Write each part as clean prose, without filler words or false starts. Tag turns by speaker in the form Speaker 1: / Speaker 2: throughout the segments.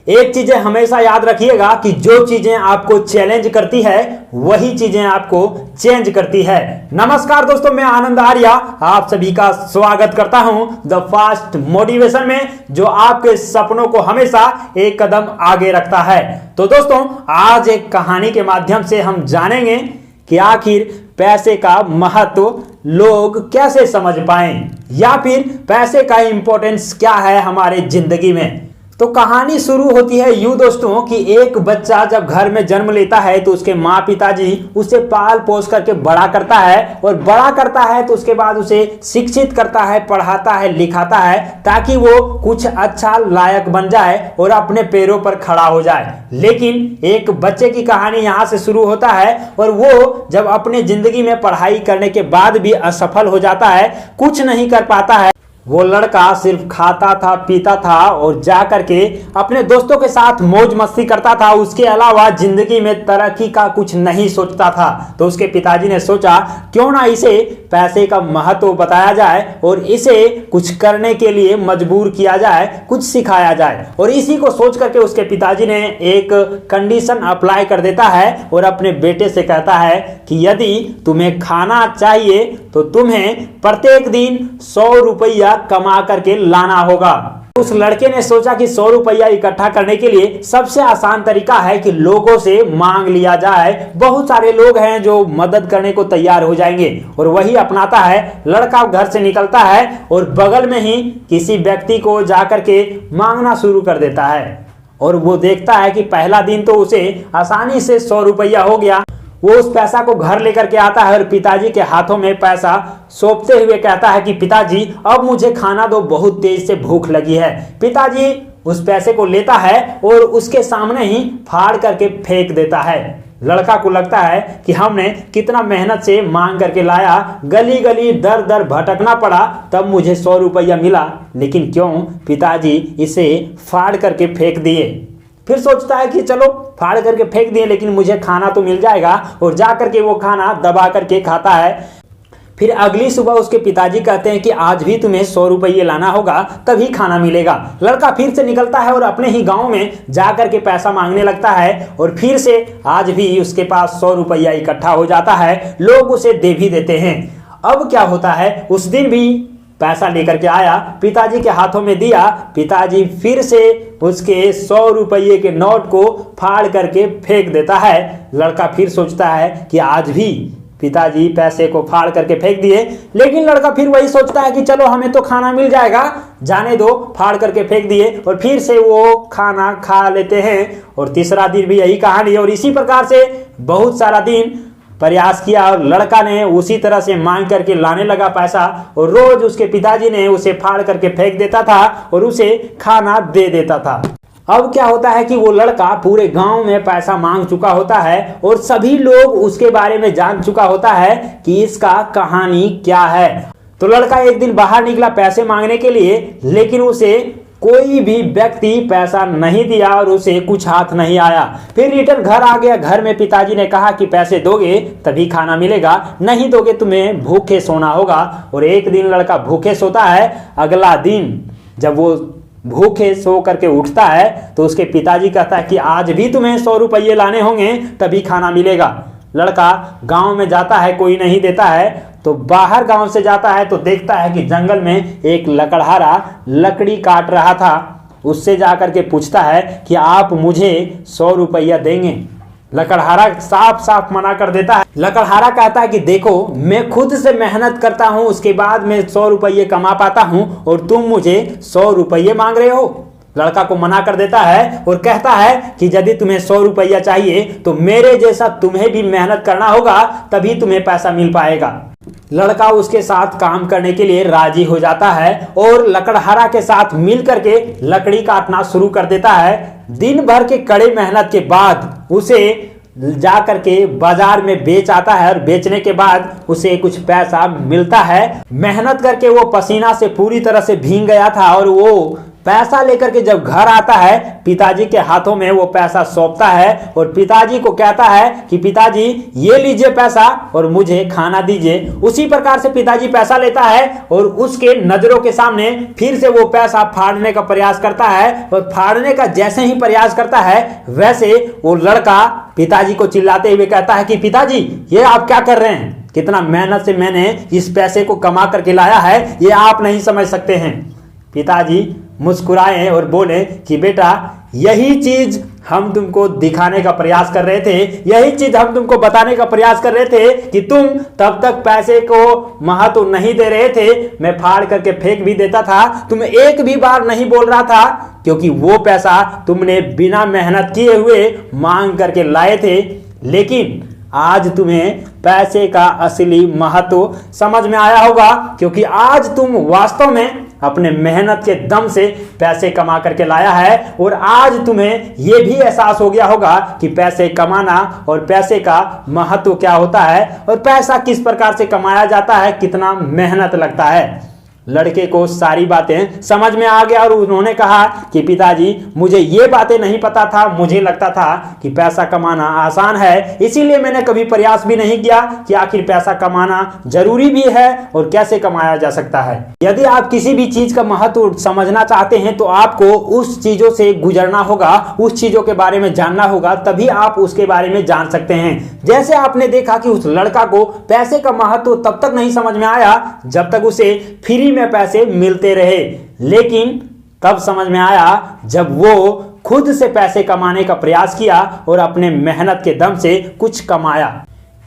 Speaker 1: एक चीजें हमेशा याद रखिएगा कि जो चीजें आपको चैलेंज करती है वही चीजें आपको चेंज करती है। नमस्कार दोस्तों, मैं आनंद आर्या आप सभी का स्वागत करता हूं द फास्ट मोटिवेशन में, जो आपके सपनों को हमेशा एक कदम आगे रखता है। तो दोस्तों, आज एक कहानी के माध्यम से हम जानेंगे कि आखिर पैसे का महत्व लोग कैसे समझ पाएं, या फिर पैसे का इंपॉर्टेंस क्या है हमारे जिंदगी में। तो कहानी शुरू होती है यूं दोस्तों कि एक बच्चा जब घर में जन्म लेता है तो उसके माँ पिताजी उसे पाल पोस करके बड़ा करता है, और बड़ा करता है तो उसके बाद उसे शिक्षित करता है, पढ़ाता है, लिखाता है, ताकि वो कुछ अच्छा लायक बन जाए और अपने पैरों पर खड़ा हो जाए। लेकिन एक बच्चे की कहानी यहाँ से शुरू होता है, और वो जब अपने जिंदगी में पढ़ाई करने के बाद भी असफल हो जाता है, कुछ नहीं कर पाता है। वो लड़का सिर्फ खाता था, पीता था और जा करके अपने दोस्तों के साथ मौज मस्ती करता था। उसके अलावा जिंदगी में तरक्की का कुछ नहीं सोचता था। तो उसके पिताजी ने सोचा क्यों ना इसे पैसे का महत्व बताया जाए और इसे कुछ करने के लिए मजबूर किया जाए, कुछ सिखाया जाए। और इसी को सोच करके उसके पिताजी ने एक कंडीशन अप्लाई कर देता है और अपने बेटे से कहता है कि यदि तुम्हें खाना चाहिए तो तुम्हें प्रत्येक दिन 100 रुपया कमा करके लाना होगा। उस लड़के ने सोचा कि 100 रुपया इकट्ठा करने के लिए सबसे आसान तरीका है कि लोगों से मांग लिया जाए। बहुत सारे लोग हैं जो मदद करने को तैयार हो जाएंगे, और वही अपनाता है। लड़का घर से निकलता है और बगल में ही किसी व्यक्ति को जाकर के मांगना शुरू कर देता है, और वो देखता है कि पहला दिन तो उसे आसानी से 100 रुपया हो गया। वो उस पैसा को घर लेकर के आता है और पिताजी के हाथों में पैसा सौंपते हुए कहता है कि पिताजी अब मुझे खाना दो, बहुत तेज से भूख लगी है। पिताजी उस पैसे को लेता है और उसके सामने ही फाड़ करके फेंक देता है। लड़का को लगता है कि हमने कितना मेहनत से मांग करके लाया, गली गली दर दर भटकना पड़ा, तब मुझे 100 रुपया मिला, लेकिन क्यों पिताजी इसे फाड़ करके फेंक दिए। फिर सोचता है कि चलो फाड़ करके फेंक दिए, लेकिन मुझे खाना तो मिल जाएगा, और जा करके वो खाना दबा करके खाता है। फिर अगली सुबह उसके पिताजी कहते हैं कि आज भी तुम्हें 100 रुपये लाना होगा, तभी खाना मिलेगा। लड़का फिर से निकलता है और अपने ही गांव में जा करके पैसा मांगने लगता है, और फिर से आज भी उसके पास 100 रुपया इकट्ठा हो जाता है। लोग उसे दे भी देते हैं। अब क्या होता है, उस दिन भी पैसा लेकर के आया, पिताजी के हाथों में दिया। पिताजी फिर से उसके 100 रुपये के नोट को फाड़ करके फेंक देता है। लड़का फिर सोचता है कि आज भी पिताजी पैसे को फाड़ करके फेंक दिए, लेकिन लड़का फिर वही सोचता है कि चलो हमें तो खाना मिल जाएगा, जाने दो, फाड़ करके फेंक दिए, और फिर से वो खाना खा लेते हैं। और तीसरा दिन भी यही कहानी, और इसी प्रकार से बहुत सारा दिन प्रयास किया, और लड़का ने उसी तरह से मांग करके लाने लगा पैसा, और रोज उसके पिताजी ने उसे फाड़ करके फेंक देता था और उसे खाना दे देता था। अब क्या होता है कि वो लड़का पूरे गांव में पैसा मांग चुका होता है, और सभी लोग उसके बारे में जान चुका होता है कि इसका कहानी क्या है। तो लड़का एक दिन बाहर निकला पैसे मांगने के लिए, लेकिन उसे कोई भी व्यक्ति पैसा नहीं दिया और उसे कुछ हाथ नहीं आया। फिर रिटर्न घर आ गया। घर में पिताजी ने कहा कि पैसे दोगे तभी खाना मिलेगा, नहीं दोगे तुम्हें भूखे सोना होगा। और एक दिन लड़का भूखे सोता है। अगला दिन जब वो भूखे सो करके उठता है तो उसके पिताजी कहता है कि आज भी तुम्हें 100 रुपये लाने होंगे, तभी खाना मिलेगा। लड़का गांव में जाता है, कोई नहीं देता है, तो बाहर गांव से जाता है तो देखता है कि जंगल में एक लकड़हारा लकड़ी काट रहा था। उससे जाकर के पूछता है कि आप मुझे 100 रुपया देंगे। लकड़हारा साफ साफ मना कर देता है। लकड़हारा कहता है कि देखो, मैं खुद से मेहनत करता हूं, उसके बाद मैं 100 रुपये कमा पाता हूं, और तुम मुझे 100 रुपये मांग रहे हो। लड़का को मना कर देता है और कहता है कि यदि तुम्हें 100 रुपया चाहिए तो मेरे जैसा तुम्हें भी मेहनत करना होगा, तभी तुम्हें पैसा मिल पाएगा। लड़का उसके साथ काम करने के लिए राजी हो जाता है और लकड़हारा के साथ मिल करके लकड़ी काटना शुरू कर देता है। दिन भर के कड़े मेहनत के बाद उसे जा करके बाजार में बेच आता है, और बेचने के बाद उसे कुछ पैसा मिलता है। मेहनत करके वो पसीना से पूरी तरह से भीग गया था, और वो पैसा लेकर के जब घर आता है, पिताजी के हाथों में वो पैसा सौंपता है और पिताजी को कहता है कि पिताजी ये लीजिए पैसा और मुझे खाना दीजिए। उसी प्रकार से पिताजी पैसा लेता है और उसके नजरों के सामने फिर से वो पैसा फाड़ने का प्रयास करता है और फाड़ने का जैसे ही प्रयास करता है वैसे वो लड़का पिताजी को चिल्लाते हुए कहता है कि पिताजी ये आप क्या कर रहे हैं, कितना मेहनत से मैंने इस पैसे को कमा करके लाया है, ये आप नहीं समझ सकते हैं। पिताजी मुस्कुराए और बोले कि बेटा यही चीज हम तुमको दिखाने का प्रयास कर रहे थे, यही चीज हम तुमको बताने का प्रयास कर रहे थे कि तुम तब तक पैसे को महत्व नहीं दे रहे थे, मैं फाड़ करके फेंक भी देता था, तुम एक भी बार नहीं बोल रहा था क्योंकि वो पैसा तुमने बिना मेहनत किए हुए मांग करके लाए थे। लेकिन आज तुम्हें पैसे का असली महत्व समझ में आया होगा क्योंकि आज तुम वास्तव में अपने मेहनत के दम से पैसे कमा करके लाया है और आज तुम्हें यह भी एहसास हो गया होगा कि पैसे कमाना और पैसे का महत्व क्या होता है और पैसा किस प्रकार से कमाया जाता है, कितना मेहनत लगता है। लड़के को सारी बातें समझ में आ गया और उन्होंने कहा कि पिताजी मुझे ये बातें नहीं पता था, मुझे लगता था कि पैसा कमाना आसान है, इसीलिए मैंने कभी प्रयास भी नहीं किया कि आखिर पैसा कमाना जरूरी भी है और कैसे कमाया जा सकता है। यदि आप किसी भी चीज का महत्व समझना चाहते हैं तो आपको उस चीजों से गुजरना होगा, उस चीजों के बारे में जानना होगा, तभी आप उसके बारे में जान सकते हैं। जैसे आपने देखा कि उस लड़का को पैसे का महत्व तब तक नहीं समझ में आया जब तक उसे फ्री में पैसे मिलते रहे, लेकिन तब समझ में आया जब वो खुद से पैसे कमाने का प्रयास किया और अपने मेहनत के दम से कुछ कमाया।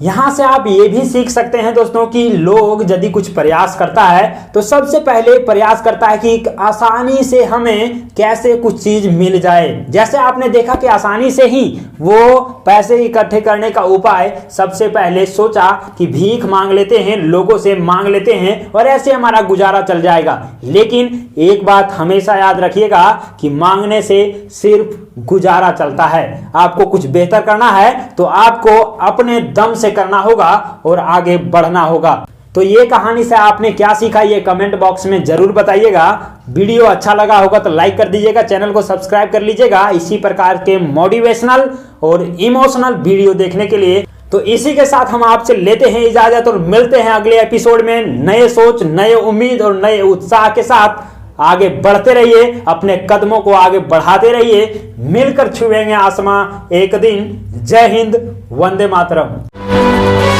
Speaker 1: यहां से आप ये भी सीख सकते हैं दोस्तों कि लोग यदि कुछ प्रयास करता है तो सबसे पहले प्रयास करता है कि आसानी से हमें कैसे कुछ चीज मिल जाए। जैसे आपने देखा कि आसानी से ही वो पैसे इकट्ठे करने का उपाय सबसे पहले सोचा कि भीख मांग लेते हैं, लोगों से मांग लेते हैं और ऐसे हमारा गुजारा चल जाएगा। लेकिन एक बात हमेशा याद रखिएगा कि मांगने से सिर्फ गुजारा चलता है। आपको कुछ बेहतर करना है तो आपको अपने दम से करना होगा और आगे बढ़ना होगा। तो ये कहानी से आपने क्या सीखा ये कमेंट बॉक्स में जरूर बताइएगा। वीडियो अच्छा लगा होगा तो लाइक कर दीजिएगा, चैनल को सब्सक्राइब कर लीजिएगा इसी प्रकार के मोटिवेशनल और इमोशनल वीडियो देखने के लिए। तो इसी के साथ हम आपसे लेते हैं इजाजत और मिलते हैं अगले एपिसोड में नए सोच, नए उम्मीद और नए उत्साह के साथ। आगे बढ़ते रहिए, अपने कदमों को आगे बढ़ाते रहिए, मिलकर छुएंगे आसमां एक दिन। जय हिंद, वंदे मातरम।